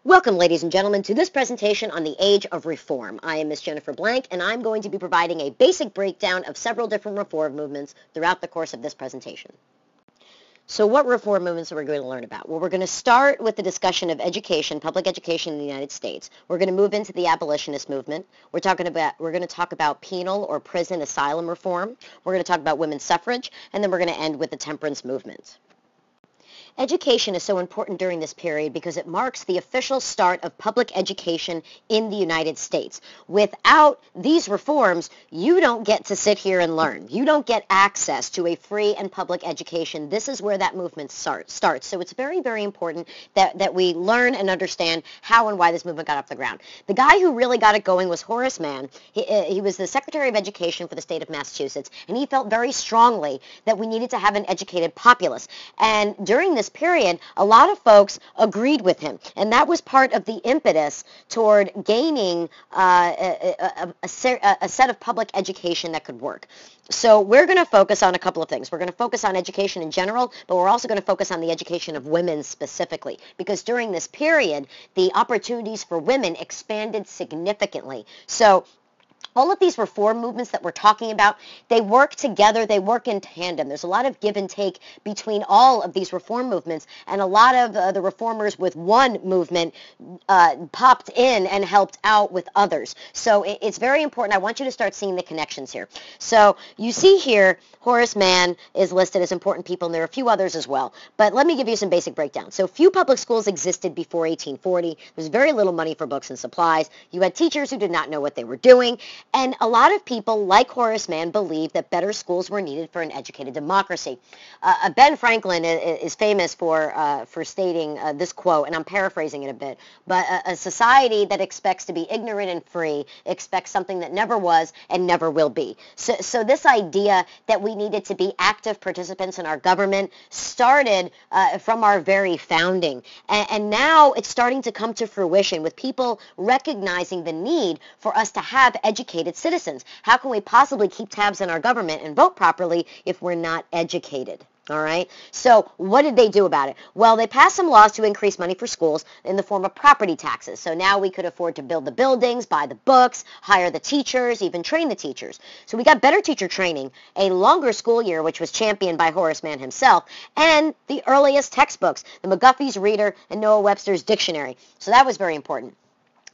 Welcome, ladies and gentlemen, to this presentation on the Age of Reform. I am Miss Jennifer Blank, and I'm going to be providing a basic breakdown of several different reform movements throughout the course of this presentation. So what reform movements are we going to learn about? Well, we're going to start with the discussion of education, public education in the United States. We're going to move into the abolitionist movement. We're going to talk about penal or prison asylum reform. We're going to talk about women's suffrage, and then we're going to end with the temperance movement. Education is so important during this period because it marks the official start of public education in the United States. Without these reforms, you don't get to sit here and learn. You don't get access to a free and public education. This is where that movement starts. So it's very, very important that we learn and understand how and why this movement got off the ground. The guy who really got it going was Horace Mann. He was the Secretary of Education for the state of Massachusetts, and he felt very strongly that we needed to have an educated populace. And during this period, a lot of folks agreed with him, and that was part of the impetus toward gaining a set of public education that could work. So we're going to focus on a couple of things. We're going to focus on education in general, but we're also going to focus on the education of women specifically, because during this period, the opportunities for women expanded significantly. So all of these reform movements that we're talking about, they work together, they work in tandem. There's a lot of give and take between all of these reform movements, and a lot of the reformers with one movement popped in and helped out with others. So it's very important. I want you to start seeing the connections here. So you see here, Horace Mann is listed as important people, and there are a few others as well. But let me give you some basic breakdown. So few public schools existed before 1840. There was very little money for books and supplies. You had teachers who did not know what they were doing. And a lot of people, like Horace Mann, believed that better schools were needed for an educated democracy. Ben Franklin is famous for stating this quote, and I'm paraphrasing it a bit, but a society that expects to be ignorant and free expects something that never was and never will be. So this idea that we needed to be active participants in our government started from our very founding. And now it's starting to come to fruition with people recognizing the need for us to have educated citizens. How can we possibly keep tabs on our government and vote properly if we're not educated? All right. So what did they do about it? Well, they passed some laws to increase money for schools in the form of property taxes. So now we could afford to build the buildings, buy the books, hire the teachers, even train the teachers. So we got better teacher training, a longer school year, which was championed by Horace Mann himself, and the earliest textbooks, the McGuffey's Reader and Noah Webster's Dictionary. So that was very important.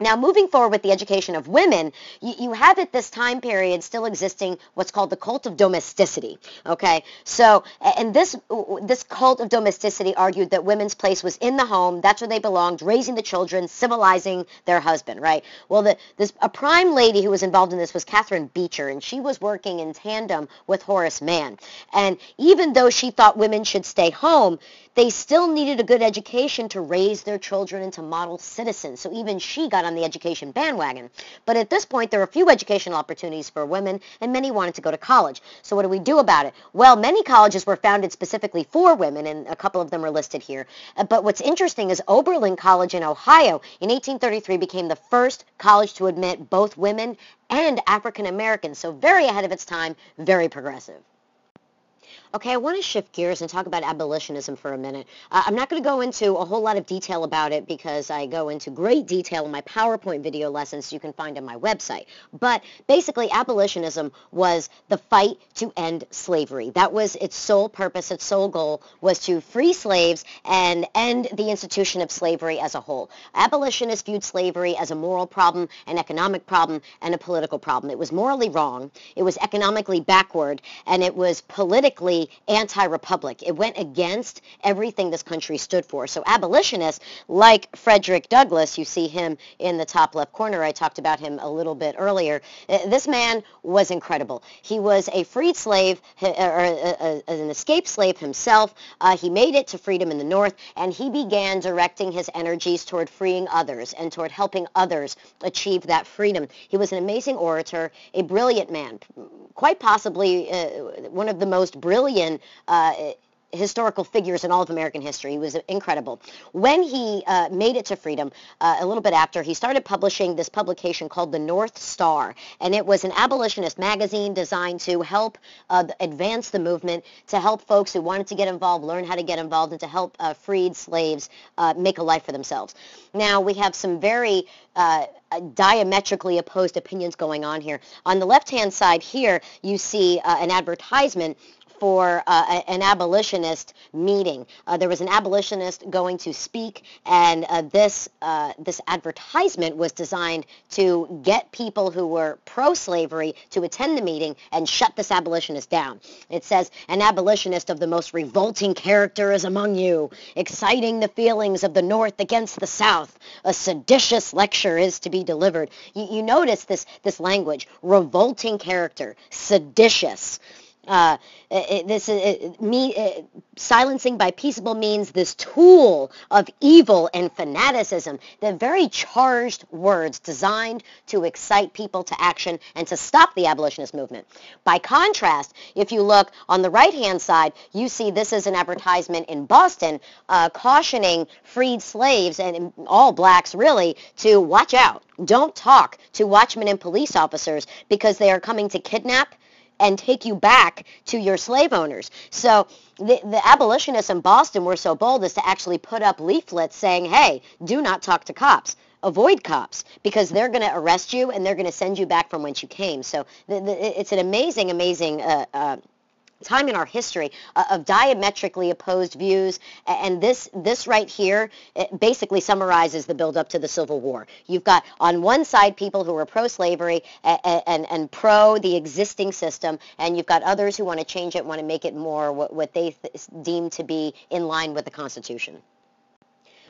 Now, moving forward with the education of women, you have at this time period still existing what's called the cult of domesticity, okay? So, and this cult of domesticity argued that women's place was in the home, that's where they belonged, raising the children, civilizing their husband, right? Well, a prime lady who was involved in this was Catherine Beecher, and she was working in tandem with Horace Mann. And even though she thought women should stay home, they still needed a good education to raise their children into model citizens. So even she got on the education bandwagon. But at this point, there were few educational opportunities for women, and many wanted to go to college. So what do we do about it? Well, many colleges were founded specifically for women, and a couple of them are listed here. But what's interesting is Oberlin College in Ohio in 1833 became the first college to admit both women and African Americans. So very ahead of its time, very progressive. Okay, I want to shift gears and talk about abolitionism for a minute. I'm not going to go into a whole lot of detail about it because I go into great detail in my PowerPoint video lessons you can find on my website. But basically, abolitionism was the fight to end slavery. That was its sole purpose, its sole goal was to free slaves and end the institution of slavery as a whole. Abolitionists viewed slavery as a moral problem, an economic problem, and a political problem. It was morally wrong, it was economically backward, and it was politically anti-republic. It went against everything this country stood for. So abolitionists, like Frederick Douglass, you see him in the top left corner, I talked about him a little bit earlier, this man was incredible. He was a freed slave, or an escaped slave himself. He made it to freedom in the North, and he began directing his energies toward freeing others and toward helping others achieve that freedom. He was an amazing orator, a brilliant man, quite possibly one of the most brilliant historical figures in all of American history. He was incredible. When he made it to freedom, a little bit after, he started publishing this publication called The North Star, and it was an abolitionist magazine designed to help advance the movement, to help folks who wanted to get involved learn how to get involved, and to help freed slaves make a life for themselves. Now, we have some very diametrically opposed opinions going on here. On the left-hand side here, you see an advertisement for an abolitionist meeting. There was an abolitionist going to speak, and this advertisement was designed to get people who were pro-slavery to attend the meeting and shut this abolitionist down. It says, "An abolitionist of the most revolting character is among you, exciting the feelings of the North against the South. A seditious lecture is to be delivered." You notice this language, revolting character, seditious. Silencing by peaceable means, this tool of evil and fanaticism. The very charged words designed to excite people to action and to stop the abolitionist movement. By contrast, if you look on the right-hand side, you see this is an advertisement in Boston cautioning freed slaves, and all blacks really, to watch out. Don't talk to watchmen and police officers because they are coming to kidnap and take you back to your slave owners. So the abolitionists in Boston were so bold as to actually put up leaflets saying, hey, do not talk to cops. Avoid cops, because they're going to arrest you and they're going to send you back from whence you came. So it's an amazing time in our history of diametrically opposed views, and this right here, it basically summarizes the build-up to the Civil War. You've got on one side people who are pro-slavery and pro the existing system, and you've got others who want to change it, want to make it more what they deem to be in line with the Constitution.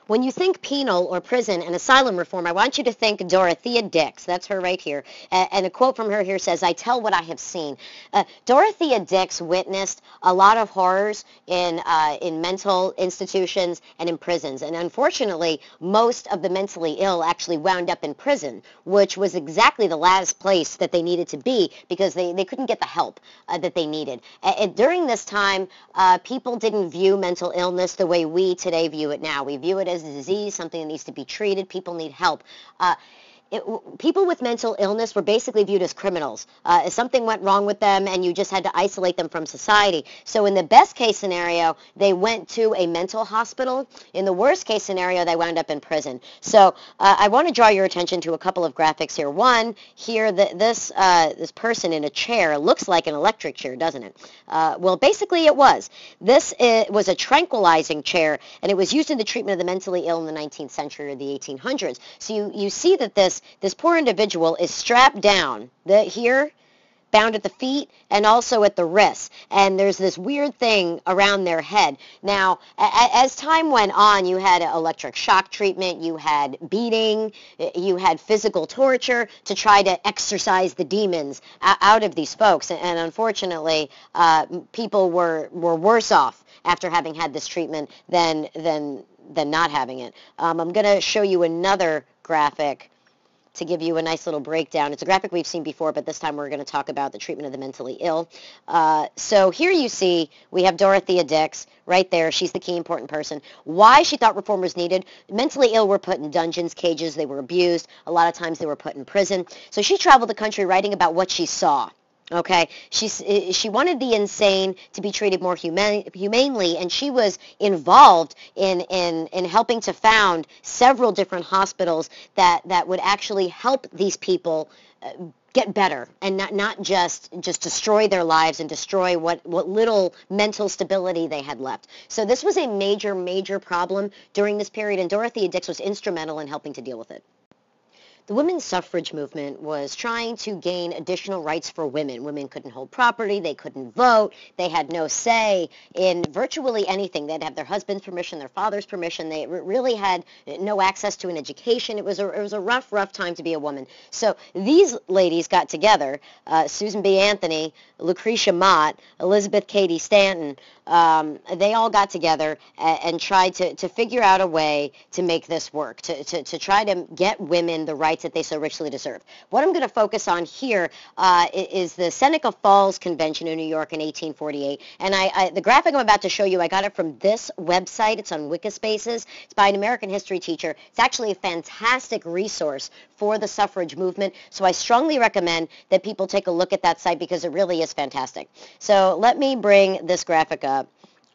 When you think penal or prison and asylum reform, I want you to think Dorothea Dix. That's her right here. And a quote from her here says, "I tell what I have seen." Dorothea Dix witnessed a lot of horrors in mental institutions and in prisons. And unfortunately, most of the mentally ill actually wound up in prison, which was exactly the last place that they needed to be because they couldn't get the help that they needed. During this time, people didn't view mental illness the way we today view it now. We view it as a disease, something that needs to be treated. People need help. People with mental illness were basically viewed as criminals. If something went wrong with them and you just had to isolate them from society. So in the best case scenario, they went to a mental hospital. In the worst case scenario, they wound up in prison. So I want to draw your attention to a couple of graphics here. One, here, this person in a chair looks like an electric chair, doesn't it? Well, basically it was. This was a tranquilizing chair, and it was used in the treatment of the mentally ill in the 19th century or the 1800s. So you see that this poor individual is strapped down here, bound at the feet, and also at the wrists. And there's this weird thing around their head. Now, as time went on, you had electric shock treatment, you had beating, you had physical torture to try to exorcise the demons out of these folks. And unfortunately, people were worse off after having had this treatment than not having it. I'm going to show you another graphic to give you a nice little breakdown. It's a graphic we've seen before, but this time we're going to talk about the treatment of the mentally ill. So here you see we have Dorothea Dix right there. She's the key important person. Why she thought reform was needed. Mentally ill were put in dungeons, cages. They were abused. A lot of times they were put in prison. So she traveled the country writing about what she saw. Okay, she wanted the insane to be treated more humanely, and she was involved in helping to found several different hospitals that would actually help these people get better and not just destroy their lives and destroy what little mental stability they had left. So this was a major problem during this period, and Dorothea Dix was instrumental in helping to deal with it. The women's suffrage movement was trying to gain additional rights for women. Women couldn't hold property, they couldn't vote, they had no say in virtually anything. They'd have their husband's permission, their father's permission. They really had no access to an education. It was a rough time to be a woman. So these ladies got together, Susan B. Anthony, Lucretia Mott, Elizabeth Cady Stanton. They all got together and tried to figure out a way to make this work, to try to get women the rights rights that they so richly deserve. What I'm going to focus on here is the Seneca Falls Convention in New York in 1848. And the graphic I'm about to show you, I got it from this website. It's on Wikispaces. It's by an American history teacher. It's actually a fantastic resource for the suffrage movement. So I strongly recommend that people take a look at that site because it really is fantastic. So let me bring this graphic up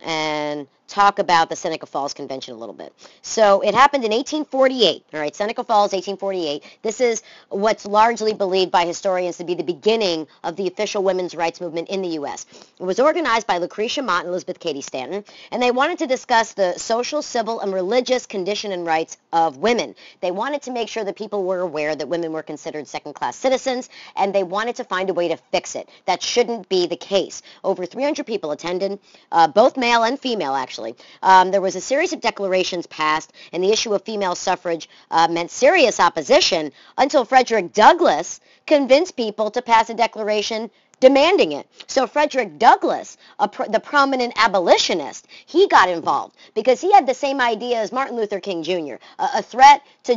and talk about the Seneca Falls Convention a little bit. So it happened in 1848, all right, Seneca Falls, 1848. This is what's largely believed by historians to be the beginning of the official women's rights movement in the U.S. It was organized by Lucretia Mott and Elizabeth Cady Stanton, and they wanted to discuss the social, civil, and religious condition and rights of women. They wanted to make sure that people were aware that women were considered second-class citizens, and they wanted to find a way to fix it. That shouldn't be the case. Over 300 people attended, both male and female, actually. There was a series of declarations passed, and the issue of female suffrage meant serious opposition until Frederick Douglass convinced people to pass a declaration demanding it. So Frederick Douglass, the prominent abolitionist, he got involved because he had the same idea as Martin Luther King Jr. A threat to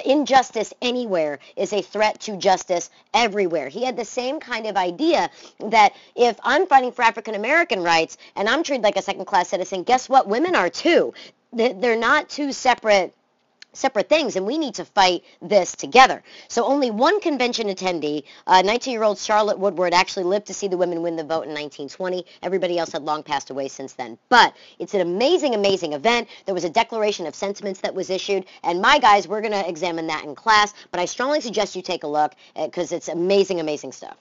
injustice anywhere is a threat to justice everywhere. He had the same kind of idea that if I'm fighting for African American rights and I'm treated like a second-class citizen, guess what? Women are too. They're not two separate things, and we need to fight this together. So only one convention attendee, 19-year-old Charlotte Woodward, actually lived to see the women win the vote in 1920. Everybody else had long passed away since then. But it's an amazing, amazing event. There was a declaration of sentiments that was issued, and my guys, we're going to examine that in class, but I strongly suggest you take a look because it's amazing, amazing stuff.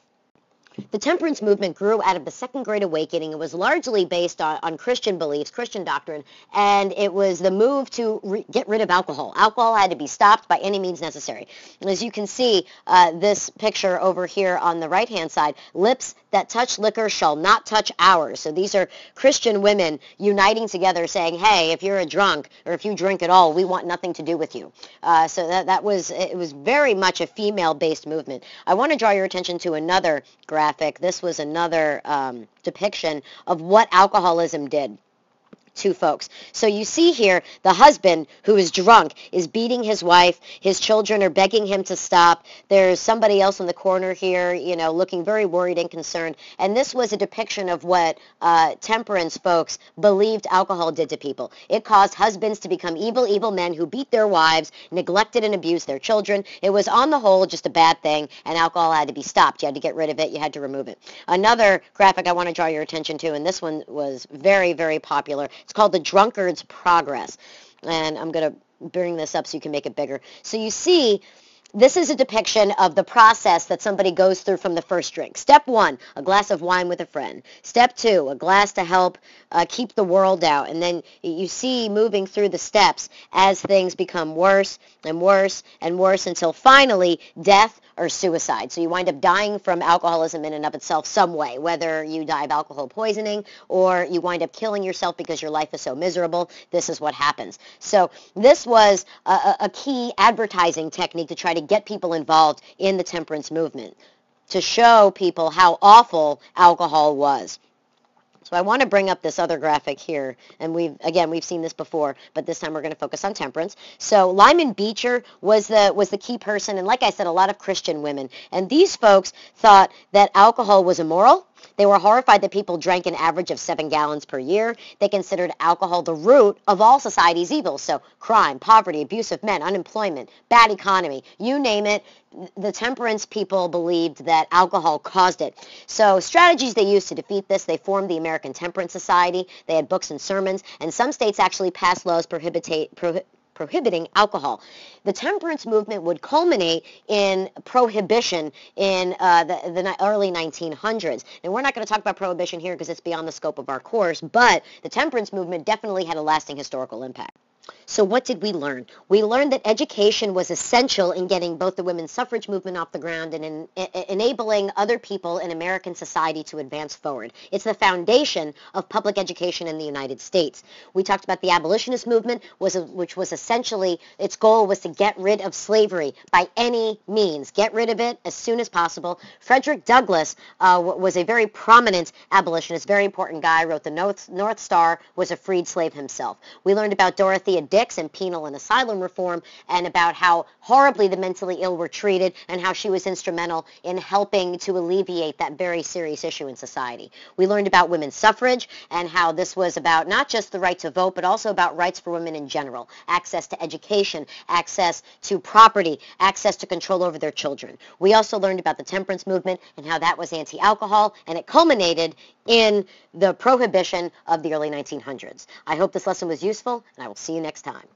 The temperance movement grew out of the Second Great Awakening. It was largely based on Christian beliefs, Christian doctrine, and it was the move to get rid of alcohol. Alcohol had to be stopped by any means necessary. And as you can see, this picture over here on the right-hand side, lips that touch liquor shall not touch ours. So these are Christian women uniting together saying, hey, if you're a drunk or if you drink at all, we want nothing to do with you. So it was very much a female-based movement. I want to draw your attention to another graphic. This was another depiction of what alcoholism did to folks. So you see here the husband who is drunk is beating his wife. His children are begging him to stop. There's somebody else in the corner here, looking very worried and concerned. And this was a depiction of what temperance folks believed alcohol did to people. It caused husbands to become evil, evil men who beat their wives, neglected and abused their children. It was on the whole just a bad thing, and alcohol had to be stopped. You had to get rid of it. You had to remove it. Another graphic I want to draw your attention to, and this one was very, very popular. It's called The Drunkard's Progress. And I'm going to bring this up so you can make it bigger. So you see, this is a depiction of the process that somebody goes through from the first drink. Step 1, a glass of wine with a friend. Step 2, a glass to help keep the world out. And then you see moving through the steps as things become worse and worse and worse until finally death or suicide. So you wind up dying from alcoholism in and of itself some way, whether you die of alcohol poisoning or you wind up killing yourself because your life is so miserable. This is what happens. So this was a key advertising technique to try to get people involved in the temperance movement, to show people how awful alcohol was. So I want to bring up this other graphic here, and we've seen this before, but this time we're going to focus on temperance. So Lyman Beecher was the key person, and like I said, a lot of Christian women. And these folks thought that alcohol was immoral. They were horrified that people drank an average of 7 gallons per year. They considered alcohol the root of all society's evils. So crime, poverty, abuse of men, unemployment, bad economy, you name it. The temperance people believed that alcohol caused it. So strategies they used to defeat this, they formed the American Temperance Society. They had books and sermons, and some states actually passed laws prohibiting alcohol. The temperance movement would culminate in prohibition in the early 1900s. And we're not going to talk about prohibition here because it's beyond the scope of our course, but the temperance movement definitely had a lasting historical impact. So what did we learn? We learned that education was essential in getting both the women's suffrage movement off the ground and in enabling other people in American society to advance forward. It's the foundation of public education in the United States. We talked about the abolitionist movement, which was essentially, its goal was to get rid of slavery by any means. Get rid of it as soon as possible. Frederick Douglass was a very prominent abolitionist, very important guy, wrote the North Star, was a freed slave himself. We learned about Dorothy Gloria Dix and Penal and Asylum reform, and about how horribly the mentally ill were treated and how she was instrumental in helping to alleviate that very serious issue in society. We learned about women's suffrage and how this was about not just the right to vote, but also about rights for women in general, access to education, access to property, access to control over their children. We also learned about the Temperance Movement and how that was anti-alcohol, and it culminated in the prohibition of the early 1900s. I hope this lesson was useful, and I will see you next time.